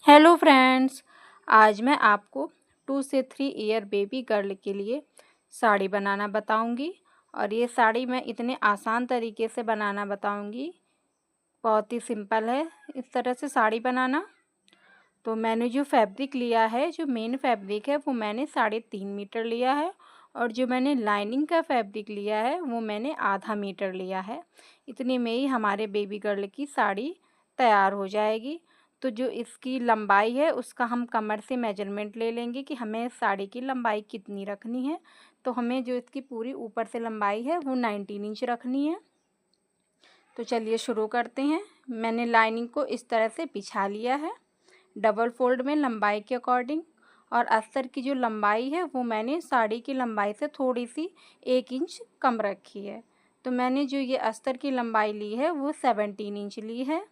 Hello friends. आज मैं आपको 2 से 3 ईयर बेबी गर्ल के लिए साड़ी बनाना बताऊंगी। और ये साड़ी मैं इतने आसान तरीके से बनाना बताऊंगी, बहुत ही सिंपल है इस तरह से साड़ी बनाना। तो मैंने जो फैब्रिक लिया है, जो मेन फैब्रिक है, वो मैंने 3.5 मीटर लिया है। और जो मैंने लाइनिंग का फैब्रिक लिया है वो मैंने आधा मीटर लिया है। इतने में ही हमारे बेबी गर्ल की साड़ी तैयार हो जाएगी। तो जो इसकी लंबाई है उसका हम कमर से मेजरमेंट ले लेंगे कि हमें साड़ी की लंबाई कितनी रखनी है। तो हमें जो इसकी पूरी ऊपर से लंबाई है वो 19 इंच रखनी है। तो चलिए शुरू करते हैं। मैंने लाइनिंग को इस तरह से बिछा लिया है डबल फोल्ड में लंबाई के अकॉर्डिंग। और अस्तर की जो लंबाई है वो मैंने साड़ी की लंबाई से थोड़ी सी 1 इंच कम रखी है। तो मैंने जो ये अस्तर की लंबाई ली है वो 17 इंच ली है।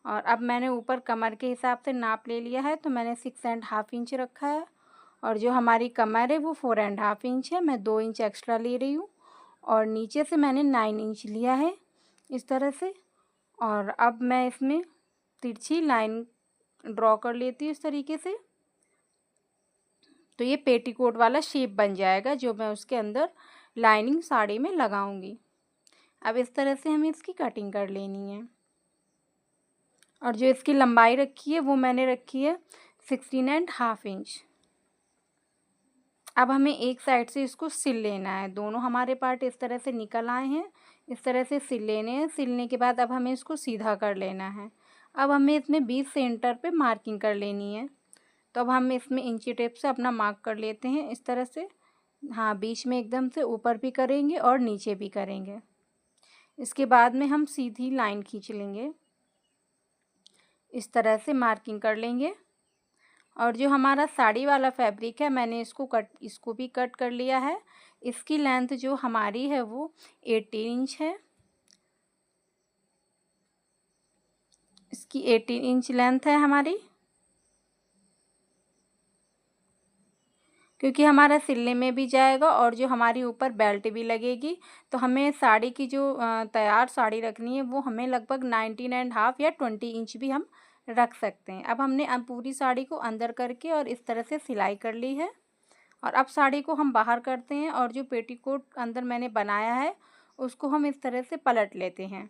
और अब मैंने ऊपर कमर के हिसाब से नाप ले लिया है, तो मैंने 6.5 इंच रखा है। और जो हमारी कमर है वो 4.5 इंच है, मैं 2 इंच एक्स्ट्रा ले रही हूँ। और नीचे से मैंने 9 इंच लिया है इस तरह से। और अब मैं इसमें तिरछी लाइन ड्रॉ कर लेती हूँ इस तरीके से। तो ये पेटीकोट वाला शेप बन जाएगा जो मैं उसके अंदर लाइनिंग साड़ी में लगाऊंगी। अब इस तरह से हमें इसकी कटिंग कर लेनी है। और जो इसकी लंबाई रखी है वो मैंने रखी है 16.5 इंच। अब हमें एक साइड से इसको सिल लेना है। दोनों हमारे पार्ट इस तरह से निकल आए हैं, इस तरह से सिल लेने हैं। सिलने के बाद अब हमें इसको सीधा कर लेना है। अब हमें इसमें बीच सेंटर पे मार्किंग कर लेनी है। तो अब हम इसमें इंची टेप से अपना मार्क कर लेते हैं इस तरह से। हाँ, बीच में एकदम से ऊपर भी करेंगे और नीचे भी करेंगे। इसके बाद में हम सीधी लाइन खींच लेंगे, इस तरह से मार्किंग कर लेंगे। और जो हमारा साड़ी वाला फैब्रिक है मैंने इसको भी कट कर लिया है। इसकी लेंथ जो हमारी है वो 18 इंच है। इसकी 18 इंच लेंथ है हमारी। क्योंकि हमारा सिलने में भी जाएगा और जो हमारी ऊपर बेल्ट भी लगेगी, तो हमें साड़ी की जो तैयार साड़ी रखनी है वो हमें लगभग 19.5 या 20 इंच भी हम रख सकते हैं। अब हमने पूरी साड़ी को अंदर करके और इस तरह से सिलाई कर ली है। और अब साड़ी को हम बाहर करते हैं और जो पेटीकोट अंदर मैंने बनाया है उसको हम इस तरह से पलट लेते हैं।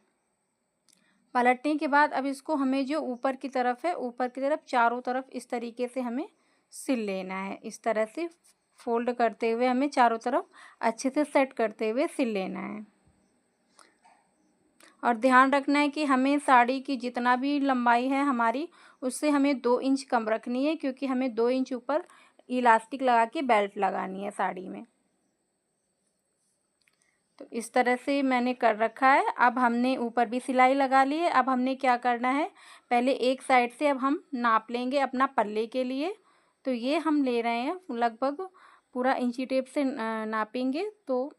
पलटने के बाद अब इसको हमें जो ऊपर की तरफ है, ऊपर की तरफ चारों तरफ इस तरीके से हमें सिल लेना है। इस तरह से फोल्ड करते हुए हमें चारों तरफ अच्छे से सेट करते हुए सिल लेना है। और ध्यान रखना है कि हमें साड़ी की जितना भी लंबाई है हमारी, उससे हमें 2 इंच कम रखनी है, क्योंकि हमें 2 इंच ऊपर इलास्टिक लगा के बेल्ट लगानी है साड़ी में। तो इस तरह से मैंने कर रखा है। अब हमने ऊपर भी सिलाई लगा ली है। अब हमने क्या करना है, पहले एक साइड से अब हम नाप लेंगे अपना पल्ले के लिए। तो ये हम ले रहे हैं लगभग पूरा इंची टेप से नापेंगे। तो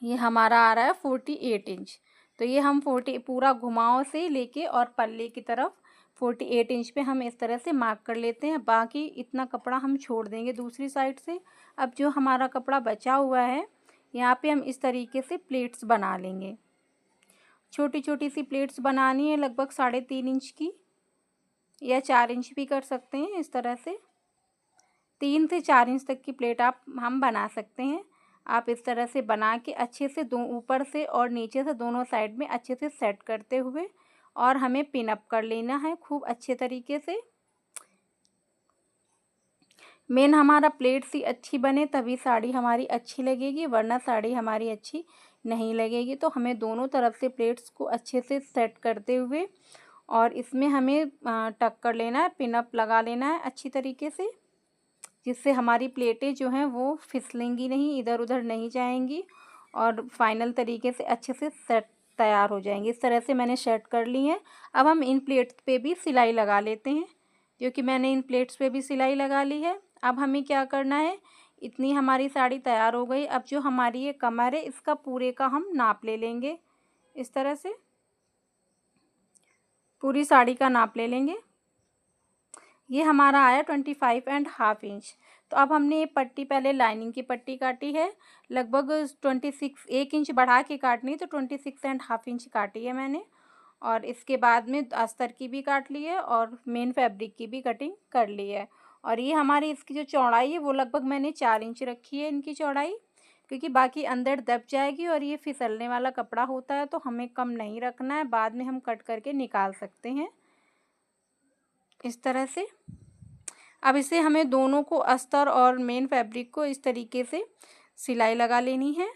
ये हमारा आ रहा है 48 इंच। तो ये हम 40 पूरा घुमाव से लेके और पल्ले की तरफ 48 इंच पे हम इस तरह से मार्क कर लेते हैं। बाकी इतना कपड़ा हम छोड़ देंगे दूसरी साइड से। अब जो हमारा कपड़ा बचा हुआ है, यहाँ पे हम इस तरीके से प्लेट्स बना लेंगे। छोटी छोटी सी प्लेट्स बनानी है, लगभग 3.5 इंच की या 4 इंच भी कर सकते हैं। इस तरह से 3 से 4 इंच तक की प्लेट हम बना सकते हैं। आप इस तरह से बना के अच्छे से दो ऊपर से और नीचे से दोनों साइड में अच्छे से सेट करते हुए, और हमें पिन अप कर लेना है खूब अच्छे तरीके से। मेन हमारा प्लेट सी अच्छी बने तभी साड़ी हमारी अच्छी लगेगी, वरना साड़ी हमारी अच्छी नहीं लगेगी। तो हमें दोनों तरफ से प्लेट्स को अच्छे से सेट करते हुए और इसमें हमें टक कर लेना है, पिन अप लगा लेना है अच्छी तरीके से, जिससे हमारी प्लेटें जो हैं वो फिसलेंगी नहीं, इधर उधर नहीं जाएंगी और फाइनल तरीके से अच्छे से सेट तैयार हो जाएंगी। इस तरह से मैंने सेट कर ली है। अब हम इन प्लेट्स पे भी सिलाई लगा लेते हैं, जो कि मैंने इन प्लेट्स पे भी सिलाई लगा ली है। अब हमें क्या करना है, इतनी हमारी साड़ी तैयार हो गई। अब जो हमारी ये कमर है इसका पूरे का हम नाप ले लेंगे। इस तरह से पूरी साड़ी का नाप ले लेंगे। ये हमारा आया 25.5 इंच। तो अब हमने ये पट्टी, पहले लाइनिंग की पट्टी काटी है लगभग 26, 1 इंच बढ़ा के काटनी, तो 26.5 इंच काटी है मैंने। और इसके बाद में अस्तर की भी काट ली है और मेन फैब्रिक की भी कटिंग कर ली है। और ये हमारी इसकी जो चौड़ाई है वो लगभग मैंने 4 इंच रखी है इनकी चौड़ाई, क्योंकि बाकी अंदर दब जाएगी और ये फिसलने वाला कपड़ा होता है, तो हमें कम नहीं रखना है, बाद में हम कट करके निकाल सकते हैं इस तरह से। अब इसे हमें दोनों को अस्तर और मेन फैब्रिक को इस तरीके से सिलाई लगा लेनी है।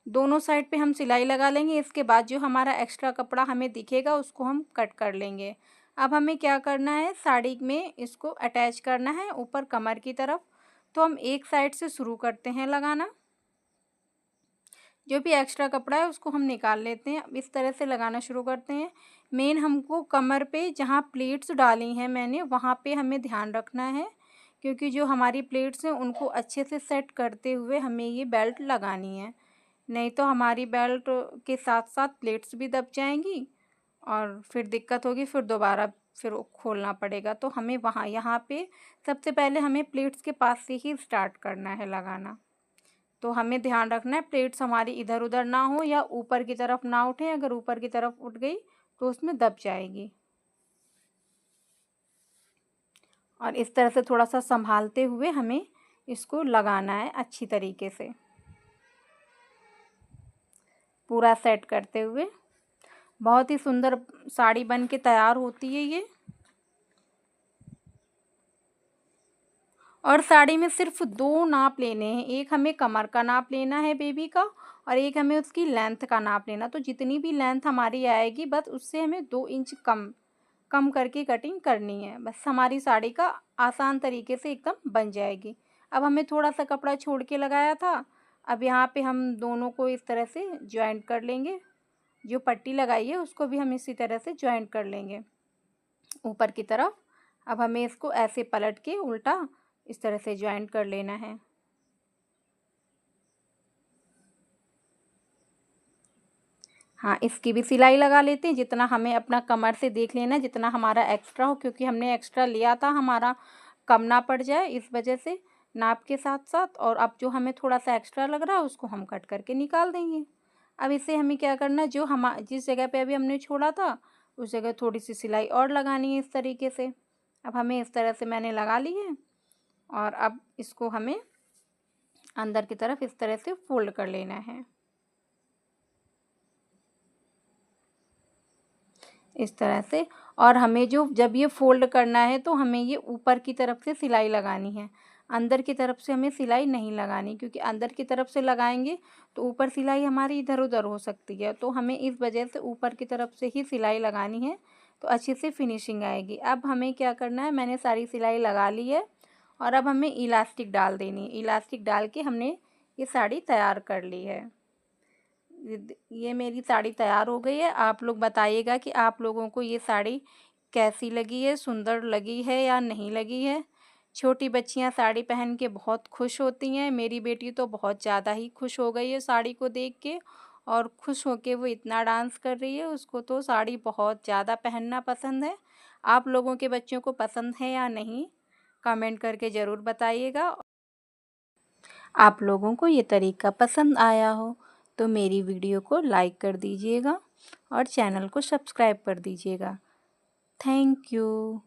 दोनों साइड पे हम सिलाई लगा लेंगे। इसके बाद जो हमारा एक्स्ट्रा कपड़ा हमें दिखेगा उसको हम कट कर लेंगे। अब हमें क्या करना है, साड़ी में इसको अटैच करना है ऊपर कमर की तरफ। तो हम एक साइड से शुरू करते हैं लगाना। जो भी एक्स्ट्रा कपड़ा है उसको हम निकाल लेते हैं। अब इस तरह से लगाना शुरू करते हैं। मेन हमको कमर पे जहाँ प्लेट्स डाली हैं मैंने वहाँ पे हमें ध्यान रखना है, क्योंकि जो हमारी प्लेट्स हैं उनको अच्छे से सेट करते हुए हमें ये बेल्ट लगानी है, नहीं तो हमारी बेल्ट के साथ साथ प्लेट्स भी दब जाएंगी और फिर दिक्कत होगी, फिर दोबारा फिर खोलना पड़ेगा। तो हमें वहाँ यहाँ पे सबसे पहले हमें प्लेट्स के पास से ही स्टार्ट करना है लगाना। तो हमें ध्यान रखना है प्लेट्स हमारी इधर उधर ना हो या ऊपर की तरफ ना उठे। अगर ऊपर की तरफ उठ गई तो उसमें दब जाएगी। और इस तरह से थोड़ा सा संभालते हुए हमें इसको लगाना है अच्छी तरीके से, पूरा सेट करते हुए। बहुत ही सुंदर साड़ी बन के तैयार होती है ये। और साड़ी में सिर्फ 2 नाप लेने हैं, एक हमें कमर का नाप लेना है बेबी का और एक हमें उसकी लेंथ का नाप लेना। तो जितनी भी लेंथ हमारी आएगी बस उससे हमें 2 इंच कम कम करके कटिंग करनी है, बस हमारी साड़ी का आसान तरीके से एकदम बन जाएगी। अब हमें थोड़ा सा कपड़ा छोड़ के लगाया था, अब यहाँ पे हम दोनों को इस तरह से ज्वाइंट कर लेंगे। जो पट्टी लगाई है उसको भी हम इसी तरह से ज्वाइंट कर लेंगे ऊपर की तरफ। अब हमें इसको ऐसे पलट के उल्टा इस तरह से ज्वाइंट कर लेना है। हाँ, इसकी भी सिलाई लगा लेते हैं। जितना हमें अपना कमर से देख लेना जितना हमारा एक्स्ट्रा हो, क्योंकि हमने एक्स्ट्रा लिया था, हमारा कम ना पड़ जाए इस वजह से नाप के साथ साथ। और अब जो हमें थोड़ा सा एक्स्ट्रा लग रहा है उसको हम कट करके निकाल देंगे। अब इसे हमें क्या करना है, जो हम जिस जगह पे अभी हमने छोड़ा था उस जगह थोड़ी सी सिलाई और लगानी है इस तरीके से। अब हमें इस तरह से मैंने लगा ली है और अब इसको हमें अंदर की तरफ इस तरह से फोल्ड कर लेना है इस तरह से। और हमें जो जब ये फोल्ड करना है तो हमें ये ऊपर की तरफ से सिलाई लगानी है, अंदर की तरफ से हमें सिलाई नहीं लगानी, क्योंकि अंदर की तरफ से लगाएंगे तो ऊपर सिलाई हमारी इधर उधर हो सकती है। तो हमें इस वजह से ऊपर की तरफ से ही सिलाई लगानी है, तो अच्छे से फिनिशिंग आएगी। अब हमें क्या करना है, मैंने सारी सिलाई लगा ली है और अब हमें इलास्टिक डाल देनी है। इलास्टिक डाल के हमने ये साड़ी तैयार कर ली है। ये मेरी साड़ी तैयार हो गई है। आप लोग बताइएगा कि आप लोगों को ये साड़ी कैसी लगी है, सुंदर लगी है या नहीं लगी है। छोटी बच्चियां साड़ी पहन के बहुत खुश होती हैं। मेरी बेटी तो बहुत ज़्यादा ही खुश हो गई है साड़ी को देख के, और खुश होके वो इतना डांस कर रही है, उसको तो साड़ी बहुत ज़्यादा पहनना पसंद है। आप लोगों के बच्चों को पसंद है या नहीं, कमेंट करके ज़रूर बताइएगा। आप लोगों को ये तरीका पसंद आया हो तो मेरी वीडियो को लाइक कर दीजिएगा और चैनल को सब्सक्राइब कर दीजिएगा। Thank you.